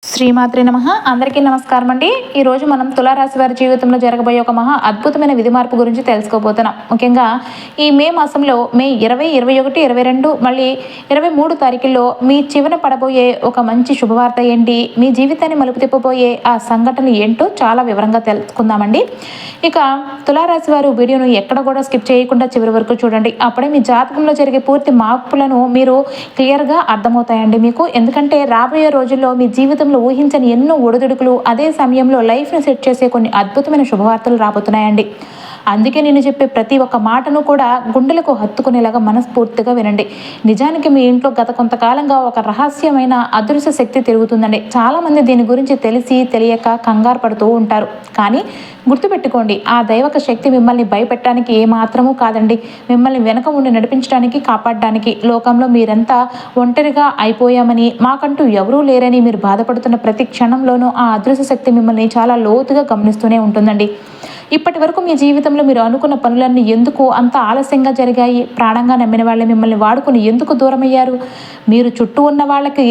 శ్రీమాత్రే నమః. అందరికీ నమస్కారం అండి. ఈరోజు మనం తులారాశి వారి జీవితంలో జరగబోయే ఒక మహా అద్భుతమైన విధి మార్పు గురించి తెలుసుకోబోతున్నాం. ముఖ్యంగా ఈ మే మాసంలో మే 20, 21, 22 మళ్ళీ 23 తారీఖుల్లో మీ చివర పడబోయే ఒక మంచి శుభవార్త ఏంటి, మీ జీవితాన్ని మలుపు తిప్పబోయే ఆ సంఘటనలు ఏంటో చాలా వివరంగా తెలుసుకుందామండి. ఇక తులారాశి వారు వీడియోను ఎక్కడ కూడా స్కిప్ చేయకుండా చివరి వరకు చూడండి. అప్పుడే మీ జాతకంలో జరిగే పూర్తి మార్పులను మీరు క్లియర్గా అర్థమవుతాయండి మీకు. ఎందుకంటే రాబోయే రోజుల్లో మీ జీవితంలో ఊహించని ఎన్నో ఒడిదుడుకులు, అదే సమయంలో లైఫ్ని సెట్ చేసే కొన్ని అద్భుతమైన శుభవార్తలు రాబోతున్నాయండి. అందుకే నేను చెప్పే ప్రతి ఒక్క మాటను కూడా గుండెలకు హత్తుకునేలాగా మనస్ఫూర్తిగా వినండి. నిజానికి మీ ఇంట్లో గత కొంతకాలంగా ఒక రహస్యమైన అదృశ్య శక్తి తిరుగుతుందండి. చాలామంది దీని గురించి తెలిసి తెలియక కంగారు పడుతూ ఉంటారు. కానీ గుర్తుపెట్టుకోండి, ఆ దైవక శక్తి మిమ్మల్ని భయపెట్టడానికి ఏమాత్రమూ కాదండి. మిమ్మల్ని వెనక ఉండి నడిపించడానికి, కాపాడడానికి. లోకంలో మీరంతా ఒంటరిగా అయిపోయామని, మాకంటూ ఎవరూ లేరని మీరు బాధపడుతున్న ప్రతి క్షణంలోనూ ఆ అదృశ్య శక్తి మిమ్మల్ని చాలా లోతుగా గమనిస్తూనే ఉంటుందండి. ఇప్పటి వరకు మీ జీవితంలో మీరు అనుకున్న పనులన్నీ ఎందుకు అంత ఆలస్యంగా జరిగాయి? ప్రాణంగా నమ్మిన వాళ్ళే మిమ్మల్ని వాడుకుని ఎందుకు దూరమయ్యారు? మీరు చుట్టూ ఉన్న వాళ్ళకి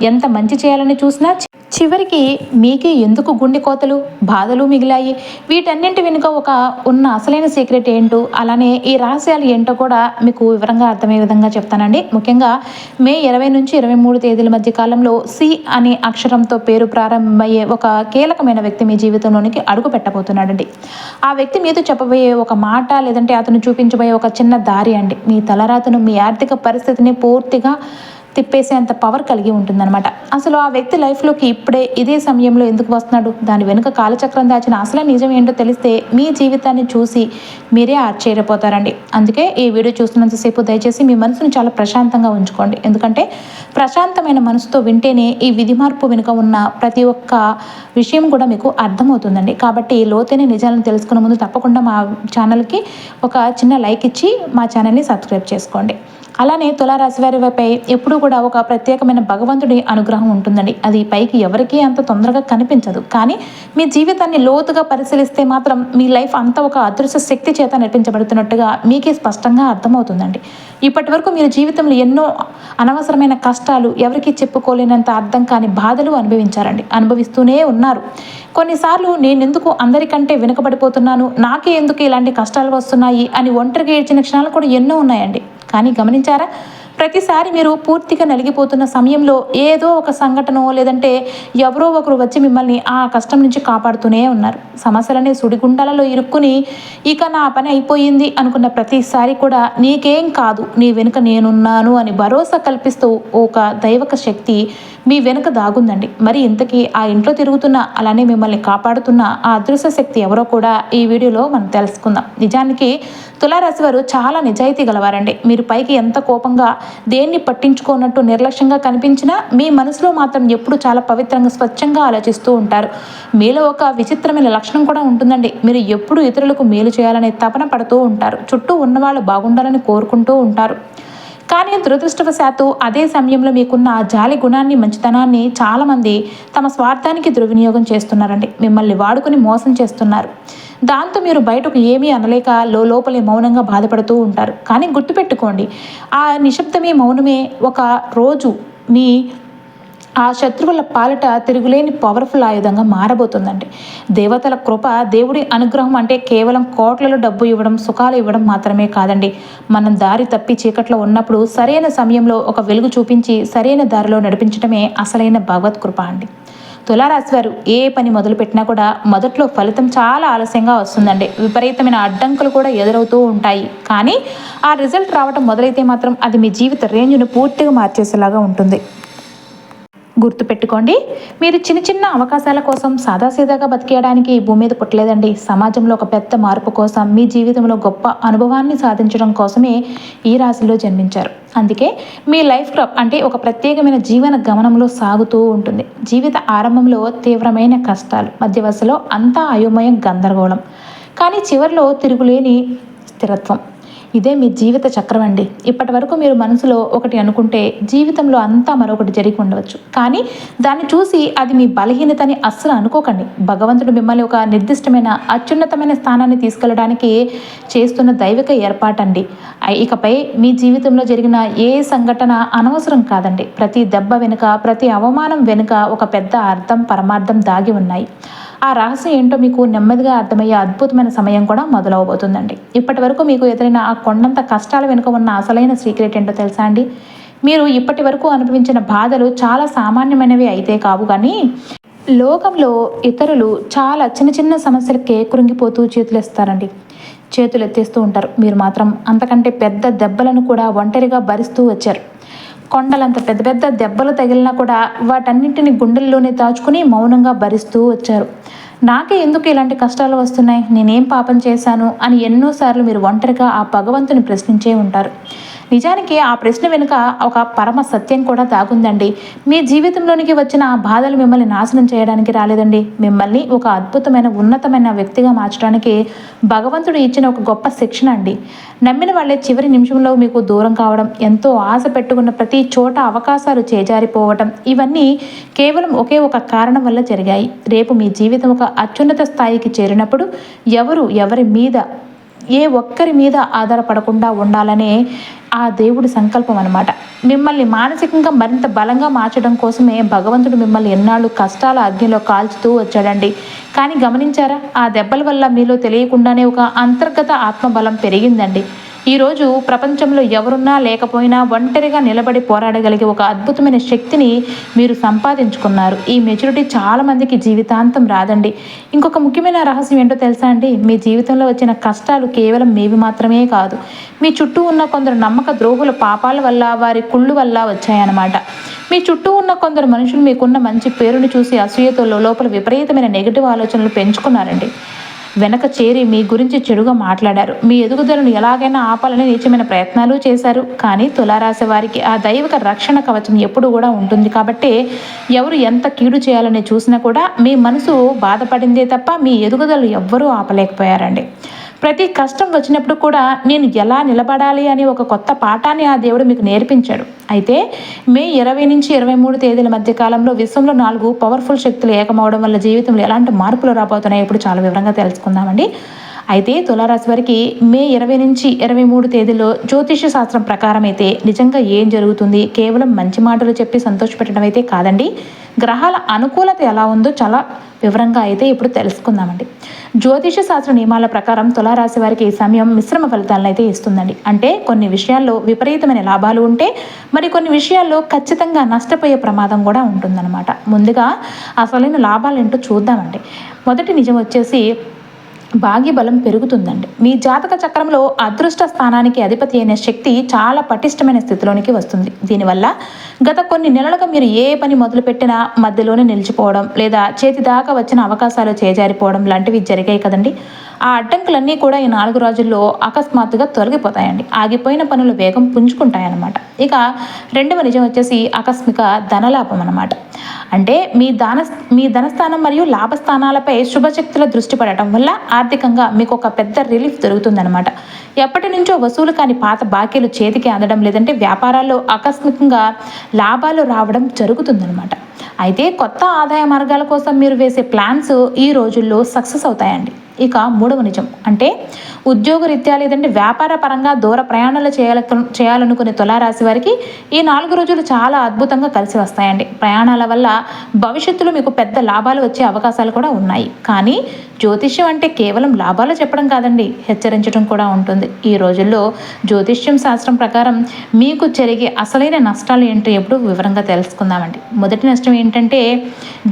ఎంత మంచి చేయాలని చూసినా చివరికి మీకే ఎందుకు గుండె కోతలు, బాధలు మిగిలాయి? వీటన్నింటి వెనుక ఉన్న అసలైన సీక్రెట్ ఏంటో, అలానే ఈ రహస్యాలు ఏంటో కూడా మీకు వివరంగా అర్థమయ్యే విధంగా చెప్తానండి. ముఖ్యంగా మే 20 నుంచి 23 తేదీల మధ్య కాలంలో సి అనే అక్షరంతో పేరు ప్రారంభమయ్యే ఒక కీలకమైన వ్యక్తి మీ జీవితంలోనికి అడుగు పెట్టబోతున్నాడండి. ఆ వ్యక్తి మీతో చెప్పబోయే ఒక మాట, లేదంటే అతను చూపించబోయే ఒక చిన్న దారి అండి మీ తలరాతను, మీ ఆర్థిక పరిస్థితిని పూర్తిగా తిప్పేసేంత పవర్ కలిగి ఉంటుందన్నమాట. అసలు ఆ వ్యక్తి లైఫ్లోకి ఇప్పుడే ఇదే సమయంలో ఎందుకు వస్తున్నాడు, దాని వెనుక కాలచక్రం దాచిన అసలు నిజం ఏంటో తెలిస్తే మీ జీవితాన్ని చూసి మీరే ఆశ్చర్యపోతారండి. అందుకే ఈ వీడియో చూస్తున్నంతసేపు దయచేసి మీ మనసును చాలా ప్రశాంతంగా ఉంచుకోండి. ఎందుకంటే ప్రశాంతమైన మనసుతో వింటేనే ఈ విధి మార్పు వెనుక ఉన్న ప్రతి ఒక్క విషయం కూడా మీకు అర్థమవుతుందండి. కాబట్టి లోతైన నిజాలను తెలుసుకునే ముందు తప్పకుండా మా ఛానల్కి ఒక చిన్న లైక్ ఇచ్చి మా ఛానల్ని సబ్స్క్రైబ్ చేసుకోండి. అలానే తులారాశి వారిపై ఎప్పుడూ కూడా ఒక ప్రత్యేకమైన భగవంతుడి అనుగ్రహం ఉంటుందండి. అది పైకి ఎవరికీ అంత తొందరగా కనిపించదు. కానీ మీ జీవితాన్ని లోతుగా పరిశీలిస్తే మాత్రం మీ లైఫ్ అంతా ఒక అదృశ్య శక్తి చేత నడిపించబడుతున్నట్టుగా మీకే స్పష్టంగా అర్థమవుతుందండి. ఇప్పటి వరకు మీరు జీవితంలో ఎన్నో అనవసరమైన కష్టాలు, ఎవరికీ చెప్పుకోలేనంత అర్థం కాని బాధలు అనుభవిస్తూనే ఉన్నారు. కొన్నిసార్లు నేనెందుకు అందరికంటే వెనుకబడిపోతున్నాను, నాకే ఎందుకు ఇలాంటి కష్టాలు వస్తున్నాయి అని ఒంటరిగా ఏడ్చిన క్షణాలు కూడా ఎన్నో ఉన్నాయండి. కానీ గమనించారా, ప్రతిసారి మీరు పూర్తిగా నలిగిపోతున్న సమయంలో ఏదో ఒక సంఘటన, లేదంటే ఎవరో ఒకరు వచ్చి మిమ్మల్ని ఆ కష్టం నుంచి కాపాడుతూనే ఉన్నారు. సమస్యలనే సుడిగుండాలలో ఇరుక్కుని ఇక నా పని అయిపోయింది అనుకున్న ప్రతిసారి కూడా నీకేం కాదు, నీ వెనుక నేనున్నాను అని భరోసా కల్పిస్తూ ఒక దైవక శక్తి మీ వెనుక దాగుందండి. మరి ఇంతకీ ఆ ఇంట్లో తిరుగుతున్న, అలానే మిమ్మల్ని కాపాడుతున్న ఆ అదృశ్య శక్తి ఎవరో కూడా ఈ వీడియోలో మనం తెలుసుకుందాం. నిజానికి తులారాశి వారు చాలా నిజాయితీ గలవారండి. మీరు పైకి ఎంత కోపంగా, దేన్ని పట్టించుకోనట్టు నిర్లక్ష్యంగా కనిపించినా మీ మనసులో మాత్రం ఎప్పుడు చాలా పవిత్రంగా, స్వచ్ఛంగా ఆలోచిస్తూ ఉంటారు. మీలో ఒక విచిత్రమైన లక్షణం కూడా ఉంటుందండి. మీరు ఎప్పుడు ఇతరులకు మేలు చేయాలనే తపన పడుతూ ఉంటారు. చుట్టూ ఉన్నవాళ్ళు బాగుండాలని కోరుకుంటూ ఉంటారు. కానీ దురదృష్టవశాత్తు అదే సమయంలో మీకున్న ఆ జాలి గుణాన్ని, మంచితనాన్ని చాలామంది తమ స్వార్థానికి దుర్వినియోగం చేస్తున్నారండి. మిమ్మల్ని వాడుకొని మోసం చేస్తున్నారు. దాంతో మీరు బయటకు ఏమీ అనలేక లోపలే మౌనంగా బాధపడుతూ ఉంటారు. కానీ గుర్తుపెట్టుకోండి, ఆ నిశ్శబ్దమే, మౌనమే ఒక రోజు మీ ఆ శత్రువుల పాలిట తిరుగులేని పవర్ఫుల్ ఆయుధంగా మారబోతుందండి. దేవతల కృప, దేవుడి అనుగ్రహం అంటే కేవలం కోట్లలో డబ్బు ఇవ్వడం, సుఖాలు ఇవ్వడం మాత్రమే కాదండి. మనం దారి తప్పి చీకట్లో ఉన్నప్పుడు సరైన సమయంలో ఒక వెలుగు చూపించి సరైన దారిలో నడిపించడమే అసలైన భగవత్ కృప అండి. తులారాశి వారు ఏ పని మొదలుపెట్టినా కూడా మొదట్లో ఫలితం చాలా ఆలస్యంగా వస్తుందండి. విపరీతమైన అడ్డంకులు కూడా ఎదురవుతూ ఉంటాయి. కానీ ఆ రిజల్ట్ రావడం మొదలైతే మాత్రం అది మీ జీవిత రేంజ్ను పూర్తిగా మార్చేసేలాగా ఉంటుంది. గుర్తుపెట్టుకోండి, మీరు చిన్న చిన్న అవకాశాల కోసం సాదాసీదాగా బతికేయడానికి ఈ భూమి మీద పుట్టలేదండి. సమాజంలో ఒక పెద్ద మార్పు కోసం, మీ జీవితంలో గొప్ప అనుభవాన్ని సాధించడం కోసమే ఈ రాశిలో జన్మించారు. అందుకే మీ లైఫ్ క్రబ్ అంటే ఒక ప్రత్యేకమైన జీవన గమనంలో సాగుతూ ఉంటుంది. జీవిత ఆరంభంలో తీవ్రమైన కష్టాలు, మధ్యవశలో అంతా అయోమయం, గందరగోళం, కానీ చివరిలో తిరుగులేని స్థిరత్వం. ఇదే మీ జీవిత చక్రం అండి. ఇప్పటి వరకు మీరు మనసులో ఒకటి అనుకుంటే జీవితంలో అంతా మరొకటి జరిగి ఉండవచ్చు. కానీ దాన్ని చూసి అది మీ బలహీనతని అస్సలు అనుకోకండి. భగవంతుడు మిమ్మల్ని ఒక నిర్దిష్టమైన అత్యున్నతమైన స్థానాన్ని తీసుకెళ్ళడానికి చేస్తున్న దైవిక ఏర్పాటండి. ఇకపై మీ జీవితంలో జరిగిన ఏ సంఘటన అనవసరం కాదండి. ప్రతి దెబ్బ వెనుక, ప్రతి అవమానం వెనుక ఒక పెద్ద అర్థం, పరమార్థం దాగి ఉన్నాయి. ఆ రహస్యం ఏంటో మీకు నెమ్మదిగా అర్థమయ్యే అద్భుతమైన సమయం కూడా మొదలవబోతుందండి. ఇప్పటి వరకు మీకు ఎదురైన ఆ కొండంత కష్టాల వెనుక ఉన్న అసలైన సీక్రెట్ ఏంటో తెలుసా అండి? మీరు ఇప్పటి వరకు అనుభవించిన బాధలు చాలా సామాన్యమైనవి అయితే కావు, కానీ లోకంలో ఇతరులు చాలా చిన్న చిన్న సమస్యలకే కృంగిపోతూ చేతులేస్తారండి, చేతులు ఎత్తేస్తూ ఉంటారు. మీరు మాత్రం అంతకంటే పెద్ద దెబ్బలను కూడా ఒంటరిగా భరిస్తూ వచ్చారు. కొండలంత పెద్ద పెద్ద దెబ్బలు తగిలినా కూడా వాటన్నింటిని గుండెల్లోనే దాచుకుని మౌనంగా భరిస్తూ వచ్చారు. నాకే ఎందుకు ఇలాంటి కష్టాలు వస్తున్నాయి, నేనేం పాపం చేశాను అని ఎన్నోసార్లు మీరు ఒంటరిగా ఆ భగవంతుని ప్రశ్నించే ఉంటారు. నిజానికి ఆ ప్రశ్న వెనుక ఒక పరమ సత్యం కూడా దాగుందండి. మీ జీవితంలోనికి వచ్చిన ఆ బాధలు మిమ్మల్ని నాశనం చేయడానికి రాలేదండి. మిమ్మల్ని ఒక అద్భుతమైన ఉన్నతమైన వ్యక్తిగా మార్చడానికి భగవంతుడు ఇచ్చిన ఒక గొప్ప శిక్షణ అండి. నమ్మిన వాళ్ళే చివరి నిమిషంలో మీకు దూరం కావడం, ఎంతో ఆశ పెట్టుకున్న ప్రతి చోట అవకాశాలు చేజారిపోవటం, ఇవన్నీ కేవలం ఒకే ఒక కారణం వల్ల జరిగాయి. రేపు మీ జీవితం ఒక అత్యున్నత స్థాయికి చేరినప్పుడు ఎవరి మీద, ఏ ఒక్కరి మీద ఆధారపడకుండా ఉండాలనే ఆ దేవుడి సంకల్పం అనమాట. మిమ్మల్ని మానసికంగా మరింత బలంగా మార్చడం కోసమే భగవంతుడు మిమ్మల్ని ఎన్నాళ్ళు కష్టాల అగ్నిలో కాల్చుతూ వచ్చాడండి. కానీ గమనించారా, ఆ దెబ్బల వల్ల మీలో తెలియకుండానే ఒక అంతర్గత ఆత్మబలం పెరిగిందండి. ఈరోజు ప్రపంచంలో ఎవరున్నా లేకపోయినా ఒంటరిగా నిలబడి పోరాడగలిగే ఒక అద్భుతమైన శక్తిని మీరు సంపాదించుకున్నారు. ఈ మెచ్యూరిటీ చాలామందికి జీవితాంతం రాదండి. ఇంకొక ముఖ్యమైన రహస్యం ఏంటో తెలుసా అండి? మీ జీవితంలో వచ్చిన కష్టాలు కేవలం మీవి మాత్రమే కాదు, మీ చుట్టూ ఉన్న కొందరు నమ్మక ద్రోహుల పాపాల వల్ల, వారి కుళ్ళు వల్ల వచ్చాయన్నమాట. మీ చుట్టూ ఉన్న కొందరు మనుషులు మీకున్న మంచి పేరుని చూసి అసూయతో లోపల విపరీతమైన నెగిటివ్ ఆలోచనలు పెంచుకున్నారండి. వెనక చేరి మీ గురించి చెడుగా మాట్లాడారు. మీ ఎదుగుదలను ఎలాగైనా ఆపాలని నీచమైన ప్రయత్నాలు చేశారు. కానీ తులారాశి వారికి ఆ దైవిక రక్షణ కవచం ఎప్పుడు కూడా ఉంటుంది. కాబట్టి ఎవరు ఎంత కీడు చేయాలని చూసినా కూడా మీ మనసు బాధపడిందే తప్ప మీ ఎదుగుదలను ఎవ్వరూ ఆపలేకపోయారండి. ప్రతి కష్టం వచ్చినప్పుడు కూడా నేను ఎలా నిలబడాలి అని ఒక కొత్త పాఠాన్ని ఆ దేవుడు మీకు నేర్పించాడు. అయితే మే 20 నుంచి 23 తేదీల మధ్య కాలంలో విశ్వంలో 4 పవర్ఫుల్ శక్తులు ఏకమవడం వల్ల జీవితంలో ఎలాంటి మార్పులు రాబోతున్నాయో ఇప్పుడు చాలా వివరంగా తెలుసుకుందామండి. అయితే తులారాశి వారికి మే 20 నుంచి 23 తేదీలో జ్యోతిష్య శాస్త్రం ప్రకారం అయితే నిజంగా ఏం జరుగుతుంది, కేవలం మంచి మాటలు చెప్పి సంతోషపెట్టడం అయితే కాదండి. గ్రహాల అనుకూలత ఎలా ఉందో చాలా వివరంగా అయితే ఇప్పుడు తెలుసుకుందామండి. జ్యోతిష శాస్త్ర నియమాల ప్రకారం తులారాశి వారికి ఈ సమయం మిశ్రమ ఫలితాలను అయితే ఇస్తుందండి. అంటే కొన్ని విషయాల్లో విపరీతమైన లాభాలు ఉంటే మరి కొన్ని విషయాల్లో ఖచ్చితంగా నష్టపోయే ప్రమాదం కూడా ఉంటుందన్నమాట. ముందుగా అసలైన లాభాలు ఏంటో చూద్దామండి. మొదటి నిజం వచ్చేసి భాగ్యబలం పెరుగుతుందండి. మీ జాతక చక్రంలో అదృష్ట స్థానానికి అధిపతి అయిన శక్తి చాలా పటిష్టమైన స్థితిలోనికి వస్తుంది. దీనివల్ల గత కొన్ని నెలలుగా మీరు ఏ పని మొదలుపెట్టినా మధ్యలోనే నిలిచిపోవడం లేదా చేతి దాకా వచ్చిన అవకాశాలు చేజారిపోవడం లాంటివి జరిగాయి కదండి. ఆ అడ్డంకులన్నీ కూడా ఈ 4 రోజుల్లో అకస్మాత్తుగా తొలగిపోతాయండి. ఆగిపోయిన పనులు వేగం పుంజుకుంటాయన్నమాట. ఇక రెండవ నిజం వచ్చేసి ఆకస్మిక ధనలాభం అన్నమాట. అంటే మీ ధనస్థానం మరియు లాభస్థానాలపై శుభశక్తుల దృష్టి పడటం వల్ల ఆర్థికంగా మీకు ఒక పెద్ద రిలీఫ్ దొరుకుతుందన్నమాట. ఎప్పటి నుంచో వసూలు కాని పాత బాకీలు చేతికి అందడం, లేదంటే వ్యాపారాల్లో ఆకస్మికంగా లాభాలు రావడం జరుగుతుందన్నమాట. అయితే కొత్త ఆదాయ మార్గాల కోసం మీరు వేసే ప్లాన్స్ ఈ రోజుల్లో సక్సెస్ అవుతాయండి. ఇక మూడవ నిజం అంటే ఉద్యోగరీత్యా లేదంటే వ్యాపార పరంగా దూర ప్రయాణాలు చేయాలనుకునే తులారాశి వారికి ఈ 4 రోజులు చాలా అద్భుతంగా కలిసి వస్తాయండి. ప్రయాణాల వల్ల భవిష్యత్తులో మీకు పెద్ద లాభాలు వచ్చే అవకాశాలు కూడా ఉన్నాయి. కానీ జ్యోతిష్యం అంటే కేవలం లాభాలు చెప్పడం కాదండి, హెచ్చరించడం కూడా ఉంటుంది. ఈ రోజుల్లో జ్యోతిష్యం శాస్త్రం ప్రకారం మీకు జరిగే అసలైన నష్టాలు ఏంటో ఎప్పుడు వివరంగా తెలుసుకుందామండి. మొదటి నష్టం ఏంటంటే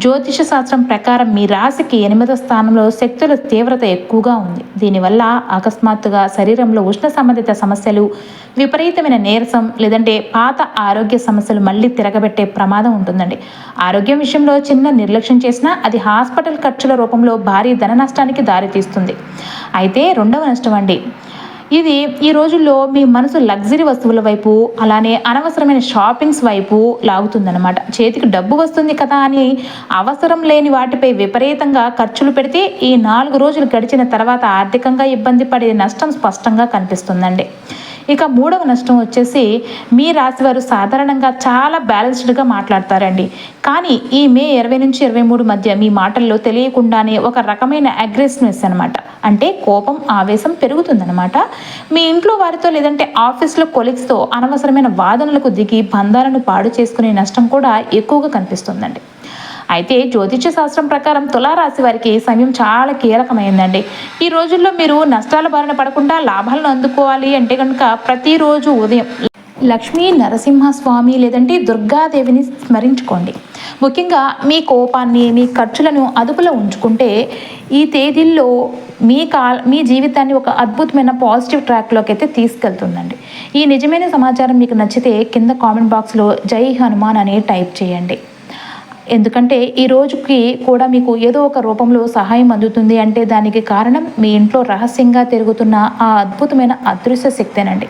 జ్యోతిష శాస్త్రం ప్రకారం మీ రాశికి 8వ స్థానంలో శక్తుల తీవ్రత ఎక్కువగా ఉంది. దీనివల్ల అకస్మాత్తుగా శరీరంలో ఉష్ణ సంబంధిత సమస్యలు, విపరీతమైన నీరసం లేదంటే పాత ఆరోగ్య సమస్యలు మళ్ళీ తిరగబెట్టే ప్రమాదం ఉంటుందండి. ఆరోగ్యం విషయంలో చిన్న నిర్లక్ష్యం చేసినా అది హాస్పిటల్ ఖర్చుల రూపంలో భారీ ధన నష్టానికి దారితీస్తుంది. అయితే రెండవ నష్టం అండి, ఇది ఈ రోజుల్లో మీ మనసు లగ్జరీ వస్తువుల వైపు, అలానే అనవసరమైన షాపింగ్స్ వైపు లాగుతుందన్నమాట. చేతికి డబ్బు వస్తుంది కదా అని అవసరం లేని వాటిపై విపరీతంగా ఖర్చులు పెడితే ఈ 4 రోజులు గడిచిన తర్వాత ఆర్థికంగా ఇబ్బంది పడే నష్టం స్పష్టంగా కనిపిస్తుందండి. ఇక మూడవ నష్టం వచ్చేసి, మీ రాశివారు సాధారణంగా చాలా బ్యాలెన్స్డ్గా మాట్లాడతారండి. కానీ ఈ మే 20 నుంచి 23 మధ్య మీ మాటల్లో తెలియకుండానే ఒక రకమైన అగ్రెసివ్నెస్ అనమాట, అంటే కోపం, ఆవేశం పెరుగుతుందన్నమాట. మీ ఇంట్లో వారితో లేదంటే ఆఫీస్లో కొలీగ్స్తో అనవసరమైన వాదనలకు దిగి బంధాలను పాడు చేసుకునే నష్టం కూడా ఎక్కువగా కనిపిస్తుందండి. అయితే జ్యోతిష్య శాస్త్రం ప్రకారం తులారాశి వారికి సమయం చాలా కీలకమైందండి. ఈ రోజుల్లో మీరు నష్టాల బారిన పడకుండా లాభాలను అందుకోవాలి అంటే కనుక ప్రతిరోజు ఉదయం లక్ష్మీ నరసింహస్వామి లేదంటే దుర్గాదేవిని స్మరించుకోండి. ముఖ్యంగా మీ కోపాన్ని, మీ ఖర్చులను అదుపులో ఉంచుకుంటే ఈ తేదీల్లో మీ జీవితాన్ని ఒక అద్భుతమైన పాజిటివ్ ట్రాక్లోకి అయితే తీసుకెళ్తుందండి. ఈ నిజమైన సమాచారం మీకు నచ్చితే కింద కామెంట్ బాక్స్లో జై హనుమాన్ అని టైప్ చేయండి. ఎందుకంటే ఈ రోజుకి కూడా మీకు ఏదో ఒక రూపంలో సహాయం అందుతుంది అంటే దానికి కారణం మీ ఇంట్లో రహస్యంగా తిరుగుతున్న ఆ అద్భుతమైన అదృశ్య శక్తేనండి.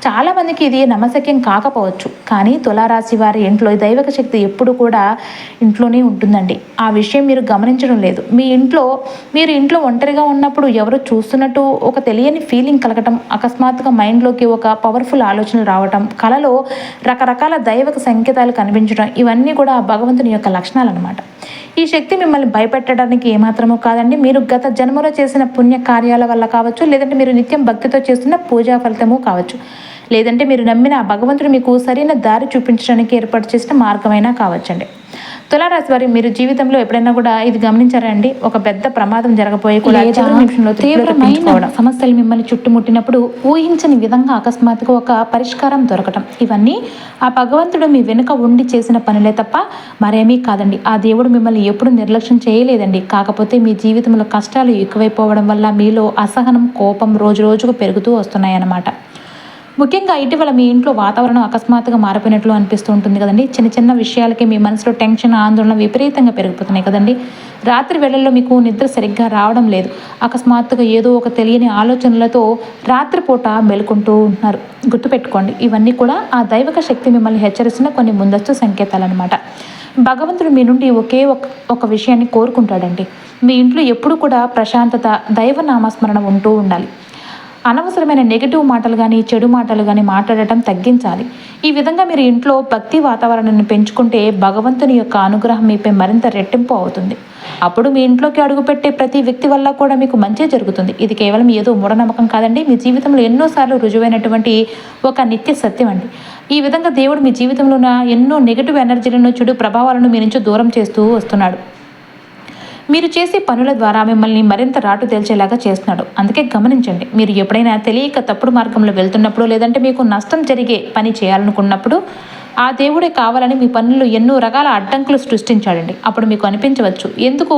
చాలామందికి ఇది నమ్మశక్యం కాకపోవచ్చు, కానీ తులారాశి వారి ఇంట్లో దైవక శక్తి ఎప్పుడు కూడా ఇంట్లోనే ఉంటుందండి. ఆ విషయం మీరు గమనించడం లేదు. మీరు ఇంట్లో ఒంటరిగా ఉన్నప్పుడు ఎవరు చూస్తున్నట్టు ఒక తెలియని ఫీలింగ్ కలగటం, అకస్మాత్తుగా మైండ్లోకి ఒక పవర్ఫుల్ ఆలోచనలు రావటం, కలలో రకరకాల దైవక సంకేతాలు కనిపించడం, ఇవన్నీ కూడా భగవంతుని యొక్క లక్షణాలు అనమాట. ఈ శక్తి మిమ్మల్ని భయపెట్టడానికి ఏమాత్రమూ కాదండి. మీరు గత జన్మలో చేసిన పుణ్య కార్యాల వల్ల కావచ్చు, లేదంటే మీరు నిత్యం భక్తితో చేస్తున్న పూజా ఫలితము కావచ్చు, లేదంటే మీరు నమ్మిన ఆ భగవంతుడు మీకు సరైన దారి చూపించడానికి ఏర్పాటు చేసిన మార్గమైనా కావచ్చండి. తులారాశి వారి మీరు జీవితంలో ఎప్పుడైనా కూడా ఇది గమనించారా అండి? ఒక పెద్ద ప్రమాదం జరగబోయే కూడా నిమిషంలో తీవ్రమైన సమస్యలు మిమ్మల్ని చుట్టుముట్టినప్పుడు ఊహించని విధంగా అకస్మాత్తుగా ఒక పరిష్కారం దొరకటం, ఇవన్నీ ఆ భగవంతుడు మీ వెనుక ఉండి చేసిన పనులే తప్ప మరేమీ కాదండి. ఆ దేవుడు మిమ్మల్ని ఎప్పుడు నిర్లక్ష్యం చేయలేదండి. కాకపోతే మీ జీవితంలో కష్టాలు ఎక్కువైపోవడం వల్ల మీలో అసహనం, కోపం రోజు రోజుకు పెరుగుతూ వస్తున్నాయన్నమాట. ముఖ్యంగా ఇటీవల మీ ఇంట్లో వాతావరణం అకస్మాత్తుగా మారిపోయినట్లు అనిపిస్తూ ఉంటుంది కదండి. చిన్న చిన్న విషయాలకి మీ మనసులో టెన్షన్, ఆందోళన విపరీతంగా పెరిగిపోతున్నాయి కదండి. రాత్రి వేళల్లో మీకు నిద్ర సరిగ్గా రావడం లేదు. అకస్మాత్తుగా ఏదో ఒక తెలియని ఆలోచనలతో రాత్రిపూట మెలుకుంటూ ఉంటున్నారు. గుర్తుపెట్టుకోండి, ఇవన్నీ కూడా ఆ దైవక శక్తి మిమ్మల్ని హెచ్చరిస్తున్న కొన్ని ముందస్తు సంకేతాలన్నమాట. భగవంతుడు మీ నుండి ఒకే ఒక విషయాన్ని కోరుకుంటాడండి. మీ ఇంట్లో ఎప్పుడు కూడా ప్రశాంతత, దైవ నామస్మరణ ఉంటూ ఉండాలి. అనవసరమైన నెగిటివ్ మాటలు కానీ, చెడు మాటలు కానీ మాట్లాడటం తగ్గించాలి. ఈ విధంగా మీరు ఇంట్లో భక్తి వాతావరణాన్ని పెంచుకుంటే భగవంతుని యొక్క అనుగ్రహం మీపై మరింత రెట్టింపు అవుతుంది. అప్పుడు మీ ఇంట్లోకి అడుగుపెట్టే ప్రతి వ్యక్తి వల్ల కూడా మీకు మంచి జరుగుతుంది. ఇది కేవలం ఏదో మూఢనమ్మకం కాదండి, మీ జీవితంలో ఎన్నోసార్లు రుజువైనటువంటి ఒక నిత్య సత్యం అండి. ఈ విధంగా దేవుడు మీ జీవితంలో ఉన్న ఎన్నో నెగిటివ్ ఎనర్జీలను, చెడు ప్రభావాలను మీ నుంచి దూరం చేస్తూ వస్తున్నాడు. మీరు చేసే పనుల ద్వారా మిమ్మల్ని మరింత రాటు తేల్చేలాగా చేస్తున్నాడు. అందుకే గమనించండి, మీరు ఎప్పుడైనా తెలియక తప్పుడు మార్గంలో వెళ్తున్నప్పుడు, లేదంటే మీకు నష్టం జరిగే పని చేయాలనుకున్నప్పుడు ఆ దేవుడే కావాలని మీ పనుల్లో ఎన్నో రకాల అడ్డంకులు సృష్టించాడండి. అప్పుడు మీకు అనిపించవచ్చు, ఎందుకు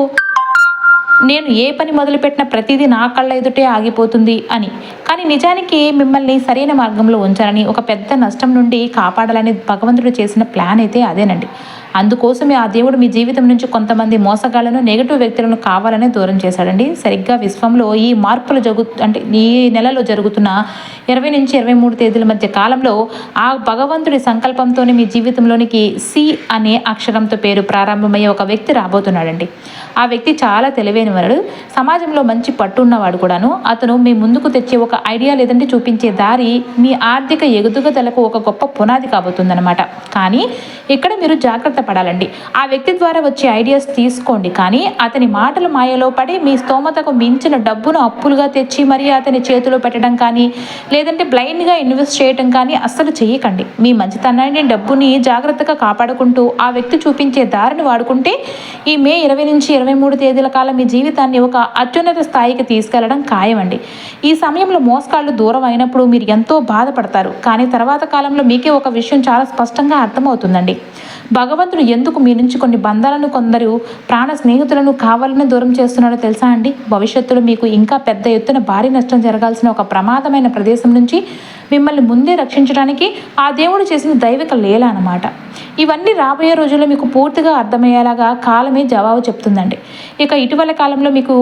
నేను ఏ పని మొదలుపెట్టిన ప్రతిదీ నా కళ్ళ ఎదుటే ఆగిపోతుంది అని. కానీ నిజానికి మిమ్మల్ని సరైన మార్గంలో ఉంచాలని, ఒక పెద్ద నష్టం నుండి కాపాడాలని భగవంతుడు చేసిన ప్లాన్ అయితే అదేనండి. అందుకోసమే ఆ దేవుడు మీ జీవితం నుంచి కొంతమంది మోసగాళ్లను, నెగిటివ్ వ్యక్తులను కావాలనే దూరం చేశాడండి. సరిగ్గా విశ్వంలో ఈ మార్పులు అంటే ఈ నెలలో జరుగుతున్న 20 నుంచి 23 తేదీల మధ్య కాలంలో ఆ భగవంతుడి సంకల్పంతోనే మీ జీవితంలోనికి సి అనే అక్షరంతో పేరు ప్రారంభమయ్యే ఒక వ్యక్తి రాబోతున్నాడండి. ఆ వ్యక్తి చాలా తెలివైనవాడు, సమాజంలో మంచి పట్టు ఉన్నవాడు కూడాను. అతను మీ ముందుకు తెచ్చే ఒక ఐడియా లేదంటే చూపించే దారి మీ ఆర్థిక ఎదుగుదలకు ఒక గొప్ప పునాది కాబోతుందన్నమాట. కానీ ఇక్కడ మీరు జాగ్రత్త పడాలండి. ఆ వ్యక్తి ద్వారా వచ్చే ఐడియాస్ తీసుకోండి, కానీ అతని మాటల మాయలో పడి మీ స్తోమతకు మించిన డబ్బును అప్పులుగా తెచ్చి మరి అతని చేతిలో పెట్టడం కానీ, లేదంటే బ్లైండ్గా ఇన్వెస్ట్ చేయడం కానీ అస్సలు చేయకండి. మీ మంచితనాన్ని, డబ్బుని జాగ్రత్తగా కాపాడుకుంటూ ఆ వ్యక్తి చూపించే దారిని వాడుకుంటే ఈ మే 20 నుంచి 23 తేదీల కాలం మీ జీవితాన్ని ఒక అత్యున్నత స్థాయికి తీసుకెళ్లడం ఖాయమండి. ఈ సమయంలో మోసగాళ్ళు దూరం అయినప్పుడు మీరు ఎంతో బాధపడతారు, కానీ తర్వాత కాలంలో మీకే ఒక విషయం చాలా స్పష్టంగా అర్థమవుతుందండి. భగవంతుడు ఎందుకు మీ నుంచి కొన్ని బంధాలను, కొందరు ప్రాణ స్నేహితులను కావాలని దూరం చేస్తున్నాడో తెలుసా అండి? భవిష్యత్తులో మీకు ఇంకా పెద్ద ఎత్తున భారీ నష్టం జరగాల్సిన ఒక ప్రమాదమైన ప్రదేశం నుంచి మిమ్మల్ని ముందే రక్షించడానికి ఆ దేవుడు చేసిన దైవిక లీల అన్నమాట. ఇవన్నీ రాబోయే రోజుల్లో మీకు పూర్తిగా అర్థమయ్యేలాగా కాలమే జవాబు చెప్తుందండి. ఇక ఇటీవల కాలంలో మీకు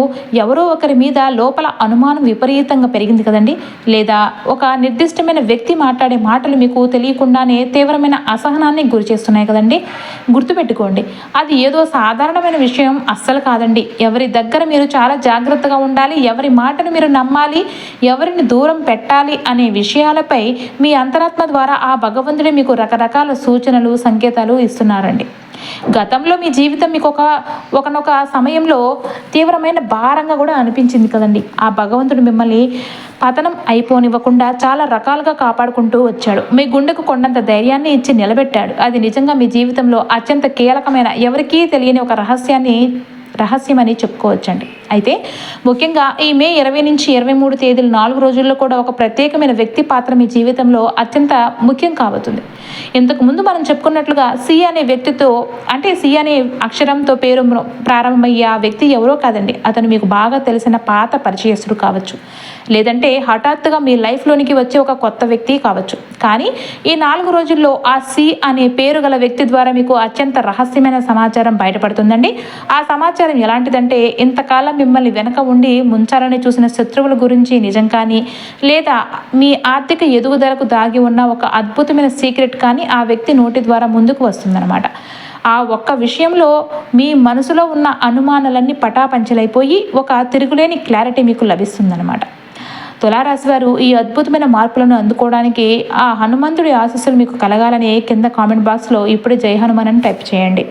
ఎవరో ఒకరి మీద లోపల అనుమానం విపరీతంగా పెరిగింది కదండి, లేదా ఒక నిర్దిష్టమైన వ్యక్తి మాట్లాడే మాటలు మీకు తెలియకుండానే తీవ్రమైన అసహనాన్ని గురి చేస్తున్నాయి కదండి. గుర్తుపెట్టుకోండి, అది ఏదో సాధారణమైన విషయం అస్సలు కాదండి. ఎవరి దగ్గర మీరు చాలా జాగ్రత్తగా ఉండాలి, ఎవరి మాటను మీరు నమ్మాలి, ఎవరిని దూరం పెట్టాలి అనే విషయాలపై మీ అంతరాత్మ ద్వారా ఆ భగవంతుడే మీకు రకరకాల సూచనలు, సంకేతాలు ఇస్తున్నారండి. గతంలో మీ జీవితం మీకు ఒకనొక సమయంలో తీవ్రమైన భారంగా కూడా అనిపించింది కదండి. ఆ భగవంతుడు మిమ్మల్ని పతనం అయిపోనివ్వకుండా చాలా రకాలుగా కాపాడుకుంటూ వచ్చాడు. మీ గుండెకు కొండంత ధైర్యాన్ని ఇచ్చి నిలబెట్టాడు. అది నిజంగా మీ జీవితంలో అత్యంత కీలకమైన, ఎవరికీ తెలియని ఒక రహస్యమని చెప్పుకోవచ్చండి. అయితే ముఖ్యంగా ఈ మే 20 నుంచి 23 తేదీలు 4 రోజుల్లో కూడా ఒక ప్రత్యేకమైన వ్యక్తి పాత్ర మీ జీవితంలో అత్యంత ముఖ్యం కాబోతుంది. ఇంతకుముందు మనం చెప్పుకున్నట్లుగా సి అనే వ్యక్తితో, అంటే సి అనే అక్షరంతో పేరు ప్రారంభమయ్యే ఆ వ్యక్తి ఎవరో కాదండి. అతను మీకు బాగా తెలిసిన పాత పరిచయస్తుడు కావచ్చు, లేదంటే హఠాత్తుగా మీ లైఫ్లోనికి వచ్చే ఒక కొత్త వ్యక్తి కావచ్చు. కానీ ఈ 4 రోజుల్లో ఆ సి అనే పేరు గల వ్యక్తి ద్వారా మీకు అత్యంత రహస్యమైన సమాచారం బయటపడుతుందండి. ఆ సమాచారం ఎలాంటిదంటే, ఇంతకాలం మిమ్మల్ని వెనక ఉండి ముంచాలని చూసిన శత్రువుల గురించి నిజం కానీ, లేదా మీ ఆర్థిక ఎదుగుదలకు దాగి ఉన్న ఒక అద్భుతమైన సీక్రెట్ కానీ ఆ వ్యక్తి నోటి ద్వారా ముందుకు వస్తుందన్నమాట. ఆ ఒక్క విషయంలో మీ మనసులో ఉన్న అనుమానాలన్నీ పటాపంచలైపోయి ఒక తిరుగులేని క్లారిటీ మీకు లభిస్తుందన్నమాట. తులారాశి వారు ఈ అద్భుతమైన మార్పులను అందుకోవడానికి ఆ హనుమంతుడి ఆశీస్సులు మీకు కలగాలని కింద కామెంట్ బాక్స్లో ఇప్పుడే జై హనుమాన్ అని టైప్ చేయండి.